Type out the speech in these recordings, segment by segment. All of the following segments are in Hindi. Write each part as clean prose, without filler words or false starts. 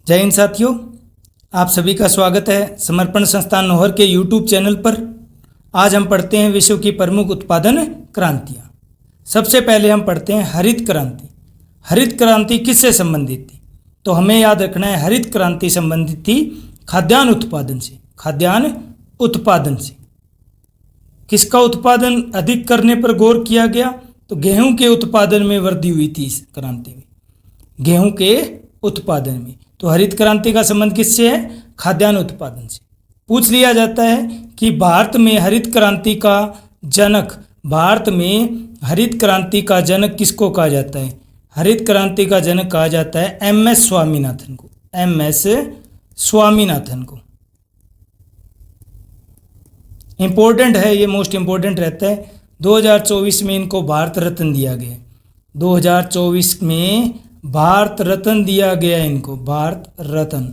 जय हिंद साथियों, आप सभी का स्वागत है समर्पण संस्थान नौहर के यूट्यूब चैनल पर। आज हम पढ़ते हैं विश्व की प्रमुख उत्पादन क्रांतियाँ। सबसे पहले हम पढ़ते हैं हरित क्रांति। हरित क्रांति किससे संबंधित थी? तो हमें याद रखना है हरित क्रांति संबंधित थी खाद्यान्न उत्पादन से। खाद्यान्न उत्पादन से किसका उत्पादन अधिक करने पर गौर किया गया? तो गेहूं के उत्पादन में वृद्धि हुई थी इस क्रांति में, गेहूं के उत्पादन में। तो हरित क्रांति का संबंध किससे है? खाद्यान्न उत्पादन से। पूछ लिया जाता है कि भारत में हरित क्रांति का जनक, भारत में हरित क्रांति का जनक किसको कहा जाता है? हरित क्रांति का जनक कहा जाता है एम.एस. स्वामीनाथन को। एम.एस. स्वामीनाथन को। इम्पोर्टेंट है ये, मोस्ट इम्पोर्टेंट रहता है। 2024 में इनको भारत रत्न दिया गया। 2024 में भारत रत्न दिया गया इनको, भारत रत्न।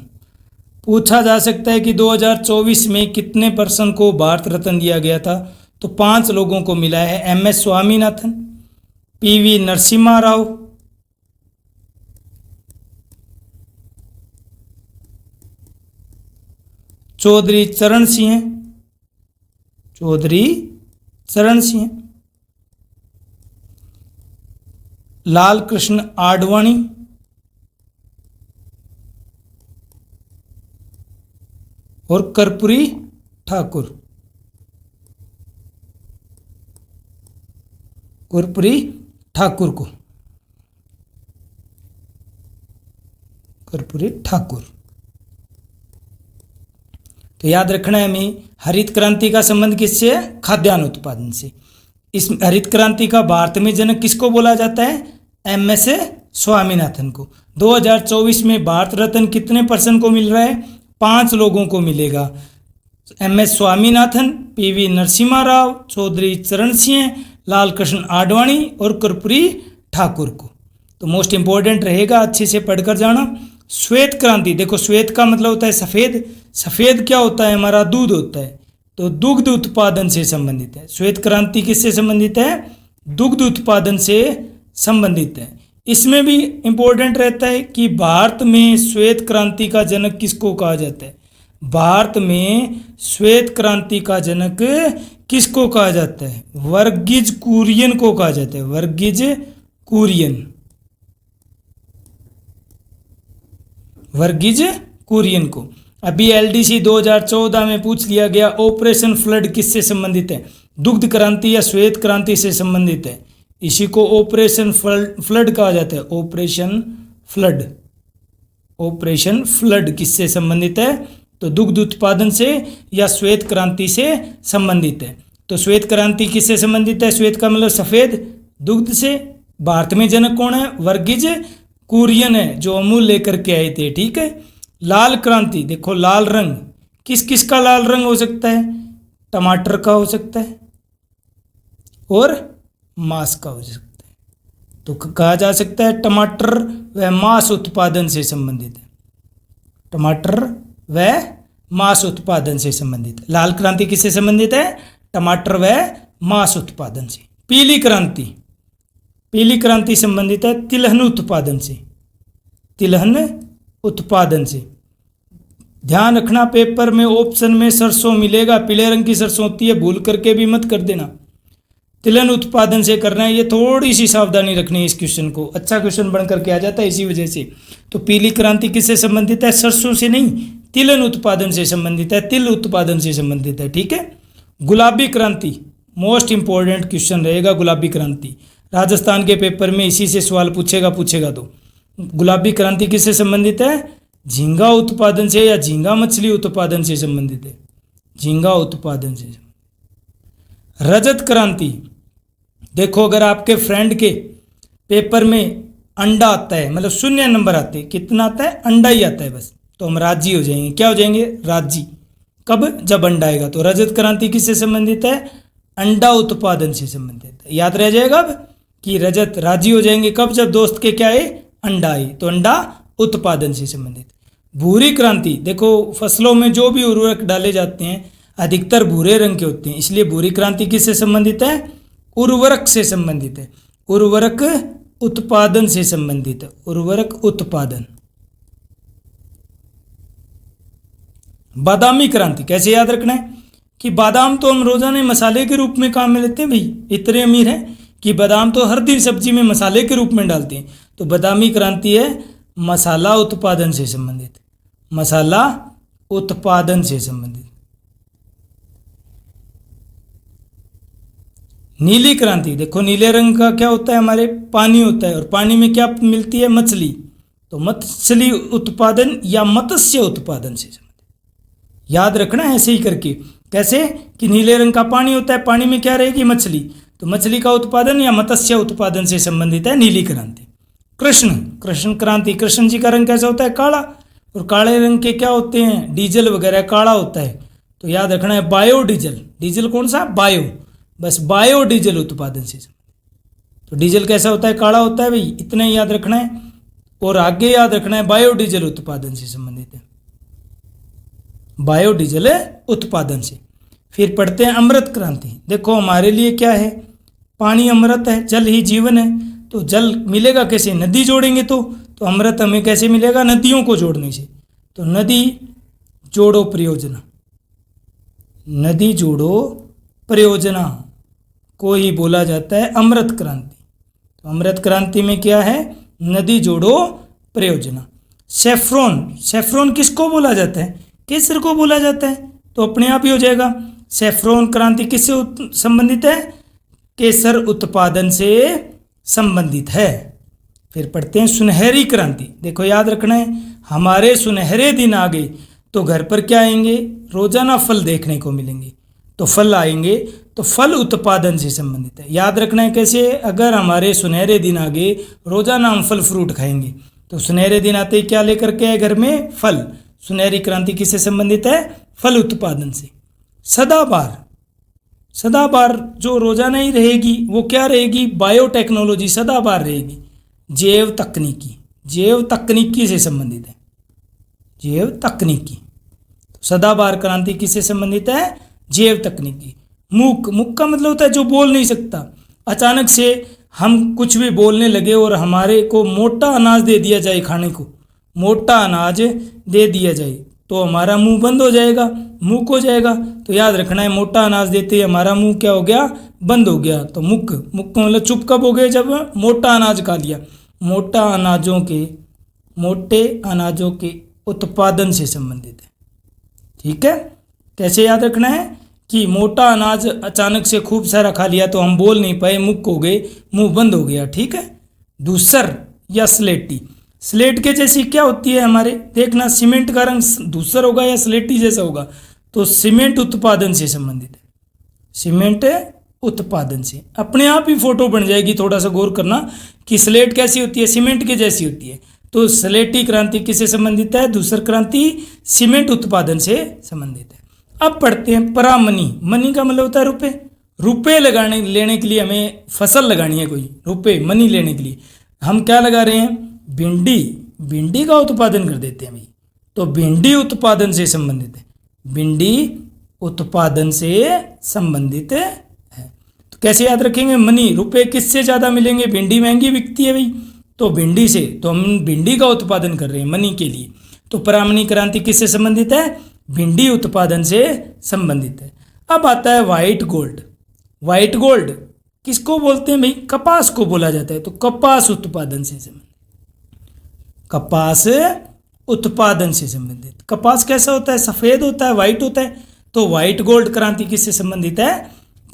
पूछा जा सकता है कि 2024 में कितने पर्सन को भारत रत्न दिया गया था? तो 5 लोगों को मिला है। एम.एस. स्वामीनाथन, पी.वी. नरसिम्हा राव, चौधरी चरण सिंह, चौधरी चरण सिंह, लाल कृष्ण आडवाणी और कर्पूरी ठाकुर। कर्पूरी ठाकुर को, कर्पूरी ठाकुर। तो याद रखना है हमें हरित क्रांति का संबंध किससे है? खाद्यान्न उत्पादन से। इस हरित क्रांति का भारत में जनक किसको बोला जाता है? एम.एस. स्वामीनाथन को। 2024 में भारत रत्न कितने पर्सन को मिल रहा है? 5 लोगों को मिलेगा। एम.एस. स्वामीनाथन, पी.वी. नरसिम्हा राव, चौधरी चरण सिंह, लाल कृष्ण आडवाणी और कर्पूरी ठाकुर को। तो मोस्ट इंपॉर्टेंट रहेगा, अच्छे से पढ़कर जाना। श्वेत क्रांति, देखो श्वेत का मतलब होता है सफ़ेद। सफ़ेद क्या होता है? हमारा दूध होता है। तो दुग्ध उत्पादन से संबंधित है। श्वेत क्रांति किससे संबंधित है? दुग्ध उत्पादन से संबंधित है। इसमें भी इंपॉर्टेंट रहता है कि भारत में श्वेत क्रांति का जनक किसको कहा जाता है? भारत में श्वेत क्रांति का जनक किसको कहा जाता है? वर्गीज कुरियन को कहा जाता है। वर्गीज कुरियन, वर्गीज कुरियन को। अभी एलडीसी 2014 में पूछ लिया गया ऑपरेशन फ्लड किससे संबंधित है? दुग्ध क्रांति या श्वेत क्रांति से संबंधित है। इसी को ऑपरेशन फ्लड कहा जाता है। Operation flood. ऑपरेशन फ्लड किससे संबंधित है? तो दुग्ध उत्पादन से या श्वेत क्रांति से संबंधित है। तो श्वेत क्रांति किससे संबंधित है? श्वेत का मतलब सफ़ेद, दुग्ध से। भारत में जनक कौन है? वर्गीज कुरियन है, जो अमूल लेकर के आए थे। ठीक है। लाल क्रांति, देखो लाल रंग किस किस का लाल रंग हो सकता है? टमाटर का हो सकता है और मांस का हो सकता है। तो कहा जा सकता है टमाटर व मांस उत्पादन से संबंधित है। टमाटर व मांस उत्पादन से संबंधित है। लाल क्रांति किससे संबंधित है? टमाटर व मांस उत्पादन से। पीली क्रांति, पीली क्रांति संबंधित है तिलहन उत्पादन से। तिलहन उत्पादन से। ध्यान रखना, पेपर में ऑप्शन में सरसों मिलेगा, पीले रंग की सरसों होती है, भूल करके भी मत कर देना। तिलहन उत्पादन से करना है, ये थोड़ी सी सावधानी रखनी है इस क्वेश्चन को। अच्छा क्वेश्चन बन करके आ जाता है इसी वजह से। तो पीली क्रांति किससे संबंधित है? सरसों से नहीं, तिलहन उत्पादन से संबंधित है, तिल उत्पादन से संबंधित है। ठीक है। गुलाबी क्रांति, मोस्ट इंपॉर्टेंट क्वेश्चन रहेगा गुलाबी क्रांति। राजस्थान के पेपर में इसी से सवाल पूछेगा। तो गुलाबी क्रांति किससे संबंधित है? झींगा उत्पादन से या झींगा मछली उत्पादन से संबंधित है। झींगा उत्पादन से। रजत क्रांति, देखो अगर आपके फ्रेंड के पेपर में अंडा आता है, मतलब 0 नंबर आते हैं, कितना आता है? अंडा ही आता है बस, तो हम राजी हो जाएंगे। क्या हो जाएंगे? राजी। कब? जब अंडा आएगा। तो रजत क्रांति किससे संबंधित है? अंडा उत्पादन से संबंधित है। याद रह जाएगा अब कि रजत राजी हो जाएंगे कब? जब दोस्त के क्या है? अंडा आई। तो अंडा उत्पादन से संबंधित। भूरी क्रांति, देखो फसलों में जो भी उर्वरक डाले जाते हैं अधिकतर भूरे रंग के होते हैं, इसलिए भूरी क्रांति किससे संबंधित है? उर्वरक से संबंधित है। उर्वरक उत्पादन से संबंधित है। उर्वरक उत्पादन। बादामी क्रांति कैसे याद रखना है कि बादाम तो हम रोजाना मसाले के रूप में काम में लेते हैं भाई, इतने अमीर हैं कि बादाम तो हर दिन सब्जी में मसाले के रूप में डालते हैं। तो बादामी क्रांति है मसाला उत्पादन से संबंधित, मसाला उत्पादन से संबंधित। नीली क्रांति, देखो नीले रंग का क्या होता है, हमारे पानी होता है, और पानी में क्या मिलती है, मछली। तो मछली उत्पादन या मत्स्य उत्पादन से संबंधित याद रखना है ऐसे ही करके। कैसे कि नीले रंग का पानी होता है, पानी में क्या रहेगी, मछली। तो मछली का उत्पादन या मत्स्य उत्पादन से संबंधित है नीली क्रांति। कृष्ण क्रांति, कृष्ण जी का रंग कैसा होता है, काला, और काले रंग के क्या होते हैं, डीजल वगैरह काला होता है। तो याद रखना है बायोडीजल। डीजल कौन सा, बायो, बस बायोडीजल उत्पादन से। तो डीजल कैसा होता है, काला होता है भाई, इतना ही याद रखना है। और आगे याद रखना है बायोडीजल उत्पादन से संबंधित है, बायोडीजल उत्पादन से। फिर पढ़ते हैं अमृत क्रांति। देखो हमारे लिए क्या है, पानी अमृत है, जल ही जीवन है। तो जल मिलेगा कैसे, नदी जोड़ेंगे तो अमृत हमें कैसे मिलेगा, नदियों को जोड़ने से। तो नदी जोड़ो परियोजना, नदी जोड़ो परियोजना को ही बोला जाता है अमृत क्रांति। तो अमृत क्रांति में क्या है, नदी जोड़ो परियोजना। सेफ्रॉन किसको बोला जाता है, केसर को बोला जाता है। तो अपने आप ही हो जाएगा। सेफ्रॉन क्रांति किससे संबंधित है, केसर उत्पादन से संबंधित है। फिर पढ़ते हैं सुनहरी क्रांति। देखो याद रखना है, हमारे सुनहरे दिन आ गए तो घर पर क्या आएंगे, रोजाना फल देखने को मिलेंगे। तो फल आएंगे तो फल उत्पादन से संबंधित है। याद रखना है कैसे, अगर हमारे सुनहरे दिन आ गए, रोजाना हम फल फ्रूट खाएंगे। तो सुनहरे दिन आते ही क्या लेकर के आए घर में, फल। सुनहरी क्रांति किससे संबंधित है, फल उत्पादन से। सदाबार जो रोजाना ही रहेगी वो क्या रहेगी, बायोटेक्नोलॉजी सदाबार रहेगी। जैव तकनीकी से संबंधित है, जैव तकनीकी। तो सदाबार क्रांति किससे संबंधित है, जैव तकनीकी। मूक का मतलब होता है जो बोल नहीं सकता। अचानक से हम कुछ भी बोलने लगे और हमारे को मोटा अनाज दे दिया जाए, खाने को मोटा अनाज दे दिया जाए तो हमारा मुंह बंद हो जाएगा, मूक हो जाएगा। तो याद रखना है मोटा अनाज देते ही हमारा मुंह क्या हो गया, बंद हो गया। तो मुक मतलब चुप कब हो गए, जब मोटा अनाज खा लिया। मोटे अनाजों के उत्पादन से संबंधित है। ठीक है, कैसे याद रखना है कि मोटा अनाज अचानक से खूब सारा खा लिया तो हम बोल नहीं पाए, मुक हो गए, मुंह बंद हो गया। ठीक है। धूसर या स्लेटी, स्लेट के जैसी क्या होती है हमारे, देखना सीमेंट का रंग धूसर होगा या स्लेटी जैसा होगा। तो सीमेंट उत्पादन से संबंधित है, सीमेंट उत्पादन से। अपने आप ही फोटो बन जाएगी, थोड़ा सा गौर करना कि स्लेट कैसी होती है, सीमेंट के जैसी होती है। तो स्लेटी क्रांति किससे संबंधित है, धूसर क्रांति सीमेंट उत्पादन से संबंधित है। अब पढ़ते हैं परामनी। मनी का मतलब होता है रुपए। रुपए लेने के लिए हमें फसल लगानी है, कोई रुपए मनी लेने के लिए हम क्या लगा रहे हैं, भिंडी का उत्पादन कर देते हैं भाई। तो भिंडी उत्पादन से संबंधित है, भिंडी उत्पादन से संबंधित है। तो कैसे याद रखेंगे, मनी रुपए किससे ज़्यादा मिलेंगे, भिंडी महंगी बिकती है भाई, तो भिंडी से। तो हम भिंडी का उत्पादन कर रहे हैं मनी के लिए। तो परामनी क्रांति किससे संबंधित है, भिंडी उत्पादन से संबंधित है। अब आता है व्हाइट गोल्ड। व्हाइट गोल्ड किसको बोलते हैं भाई, कपास को बोला जाता है। तो कपास उत्पादन से संबंधित, कपास उत्पादन से संबंधित। कपास कैसा होता है, सफ़ेद होता है, व्हाइट होता है। तो व्हाइट गोल्ड क्रांति किससे संबंधित है,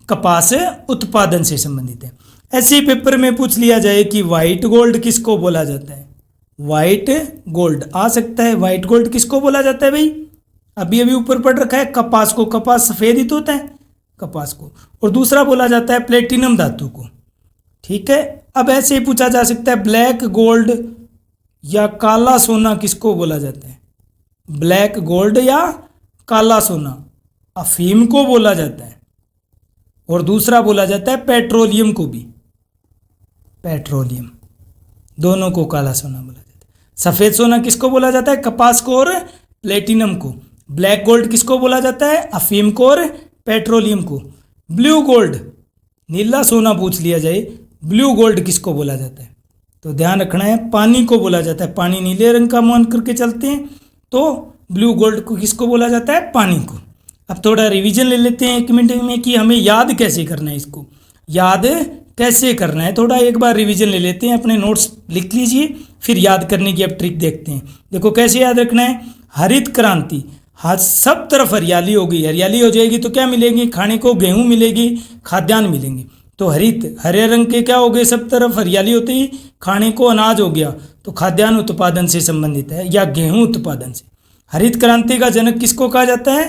कपास उत्पादन से संबंधित है। ऐसे ही पेपर में पूछ लिया जाए कि व्हाइट गोल्ड किसको बोला जाता है, व्हाइट गोल्ड आ सकता है। व्हाइट गोल्ड किसको बोला जाता है भाई, अभी ऊपर पढ़ रखा है कपास को। कपास सफ़ेद ही तो होता है कपास को। और दूसरा बोला जाता है प्लेटिनम धातु को। ठीक है। अब ऐसे ही पूछा जा सकता है ब्लैक गोल्ड या काला सोना किसको बोला जाता है, ब्लैक गोल्ड या काला सोना अफीम को बोला जाता है। और दूसरा बोला जाता है पेट्रोलियम को भी, पेट्रोलियम, दोनों को काला सोना बोला जाता है। सफ़ेद सोना किसको बोला जाता है, कपास को और प्लेटिनम को। ब्लैक गोल्ड किसको बोला जाता है, अफीम को और पेट्रोलियम को। ब्लू गोल्ड, नीला सोना पूछ लिया जाए, ब्लू गोल्ड किसको बोला जाता है, तो ध्यान रखना है पानी को बोला जाता है। पानी नीले रंग का मान करके चलते हैं तो ब्लू गोल्ड को किसको बोला जाता है? पानी को। अब थोड़ा रिवीजन ले लेते हैं 1 मिनट में कि हमें याद कैसे करना है, इसको याद कैसे करना है। थोड़ा एक बार रिवीजन ले लेते हैं, अपने नोट्स लिख लीजिए, फिर याद करने की अब ट्रिक देखते हैं। देखो कैसे याद रखना है। हरित क्रांति, हाँ सब तरफ हरियाली होगी, हरियाली हो जाएगी तो क्या मिलेगी? खाने को गेहूं मिलेगी, खाद्यान्न मिलेंगे। तो हरित, हरे रंग के क्या हो गए? सब तरफ हरियाली होते ही खाने को अनाज हो गया, तो खाद्यान्न उत्पादन से संबंधित है या गेहूं उत्पादन से। हरित क्रांति का जनक किसको कहा जाता है?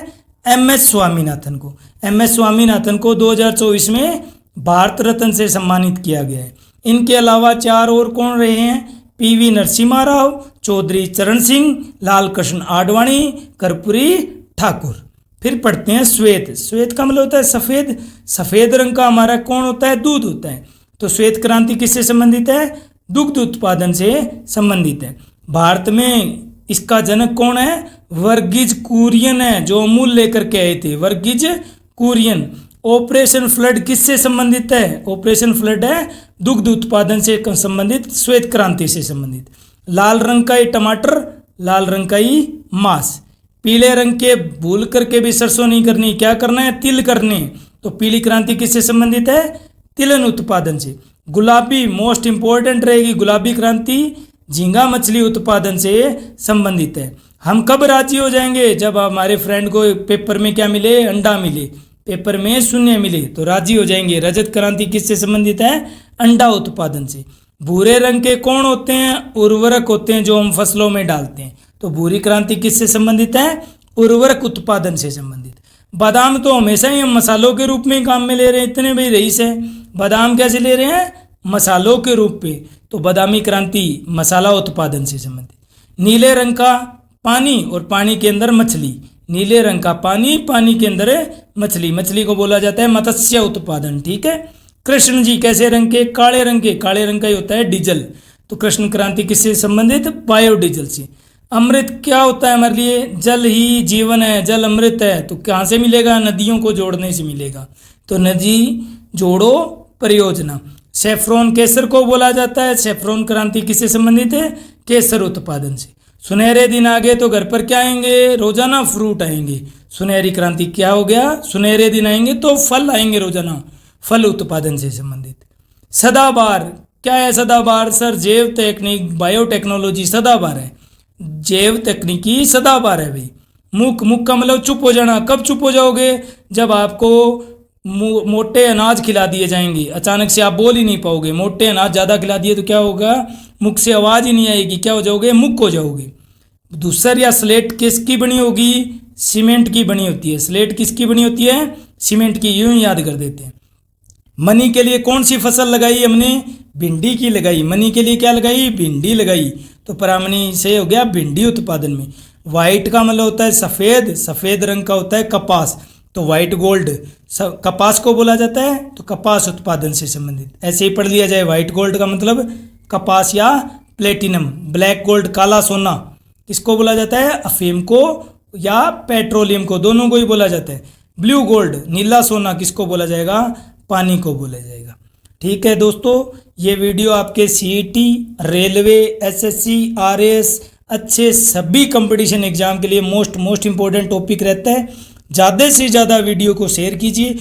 एम.एस. स्वामीनाथन को। एम.एस. स्वामीनाथन को 2024 में भारत रत्न से सम्मानित किया गया है। इनके अलावा 4 और कौन रहे हैं? पी.वी. नरसिम्हा राव, चौधरी चरण सिंह, लाल कृष्ण आडवाणी, कर्पूरी ठाकुर। फिर पढ़ते हैं श्वेत। श्वेत का मतलब होता है सफ़ेद। सफ़ेद रंग का हमारा कौन होता है? दूध होता है। तो श्वेत क्रांति किससे संबंधित है? दुग्ध उत्पादन से संबंधित है। भारत में इसका जनक कौन है? वर्गीज कुरियन है, जो अमूल लेकर के आए थे, वर्गीज कुरियन। ऑपरेशन फ्लड किससे संबंधित है? ऑपरेशन फ्लड है दुग्ध उत्पादन से संबंधित, श्वेत क्रांति से संबंधित। लाल रंग का ही टमाटर, लाल रंग का ही मांस। पीले रंग के भूल करके भी सरसों नहीं करनी, क्या करना है? तिल करने। तो पीली क्रांति किससे संबंधित है? तिलहन उत्पादन से। गुलाबी मोस्ट इंपॉर्टेंट रहेगी, गुलाबी क्रांति झींगा मछली उत्पादन से संबंधित है। हम कब राजी हो जाएंगे? जब हमारे फ्रेंड को पेपर में क्या मिले? अंडा मिले, पेपर में शून्य मिले तो राजी हो जाएंगे। रजत क्रांति किससे संबंधित है? अंडा उत्पादन से। भूरे रंग के कौन होते हैं? उर्वरक होते हैं जो हम फसलों में डालते हैं। तो भूरी क्रांति किससे संबंधित है? उर्वरक उत्पादन से संबंधित। बादाम तो हमेशा ही हम मसालों के रूप में ही काम में ले रहे हैं, इतने भाई रईस है। बादाम कैसे ले रहे हैं? मसालों के रूप में। तो बादामी क्रांति मसाला उत्पादन से संबंधित। नीले रंग का पानी और पानी के अंदर मछली, नीले रंग का पानी, पानी के अंदर मछली, मछली को बोला जाता है मत्स्य उत्पादन। ठीक है। कृष्ण जी कैसे रंग के? काले रंग के, काले रंग का ही होता है डीजल। तो कृष्ण क्रांति किससे संबंधित? बायोडीजल से। अमृत क्या होता है हमारे लिए? जल ही जीवन है, जल अमृत है। तो कहाँ से मिलेगा? नदियों को जोड़ने से मिलेगा। तो नदी जोड़ो परियोजना। सेफ्रॉन केसर को बोला जाता है। सेफ्रॉन क्रांति किससे संबंधित है? केसर उत्पादन से। सुनहरे दिन आ गए तो घर पर क्या आएंगे? रोजाना फ्रूट आएंगे। सुनहरी क्रांति क्या हो गया? सुनहरे दिन आएंगे तो फल आएंगे रोजाना, फल उत्पादन से संबंधित। सदाबहार क्या है? सदाबहार सर जैव तकनीक, बायोटेक्नोलॉजी सदाबहार है। जैव तकनीकी सदाबहार है भाई। मुक, मुक का मतलब चुप हो जाना। कब चुप हो जाओगे? जब आपको मोटे अनाज खिला दिए जाएंगे, अचानक से आप बोल ही नहीं पाओगे। मोटे अनाज ज़्यादा खिला दिए तो क्या होगा? मुख से आवाज़ ही नहीं आएगी, क्या हो जाओगे? मुक हो जाओगे। दूसर या स्लेट किसकी बनी होगी? सीमेंट की बनी होती है। स्लेट किसकी बनी होती है? सीमेंट की। यूं ही याद कर देते हैं। मनी के लिए कौन सी फसल लगाई हमने? भिंडी की लगाई। मनी के लिए क्या लगाई? भिंडी लगाई। तो परामनी से हो गया भिंडी उत्पादन में। वाइट का मतलब होता है सफ़ेद, सफ़ेद रंग का होता है कपास। तो वाइट गोल्ड कपास को बोला जाता है, तो कपास उत्पादन से संबंधित। ऐसे ही पढ़ लिया जाए। वाइट गोल्ड का मतलब कपास या प्लेटिनम। ब्लैक गोल्ड काला सोना किसको बोला जाता है? अफीम को या पेट्रोलियम को, दोनों को ही बोला जाता है। ब्लू गोल्ड नीला सोना किसको बोला जाएगा? पानी को बोला जाएगा। ठीक है दोस्तों, ये वीडियो आपके सीईटी, रेलवे, एसएससी, आरएएस अच्छे सभी कंपटीशन एग्जाम के लिए मोस्ट इंपॉर्टेंट टॉपिक रहता है। ज़्यादा से ज़्यादा वीडियो को शेयर कीजिए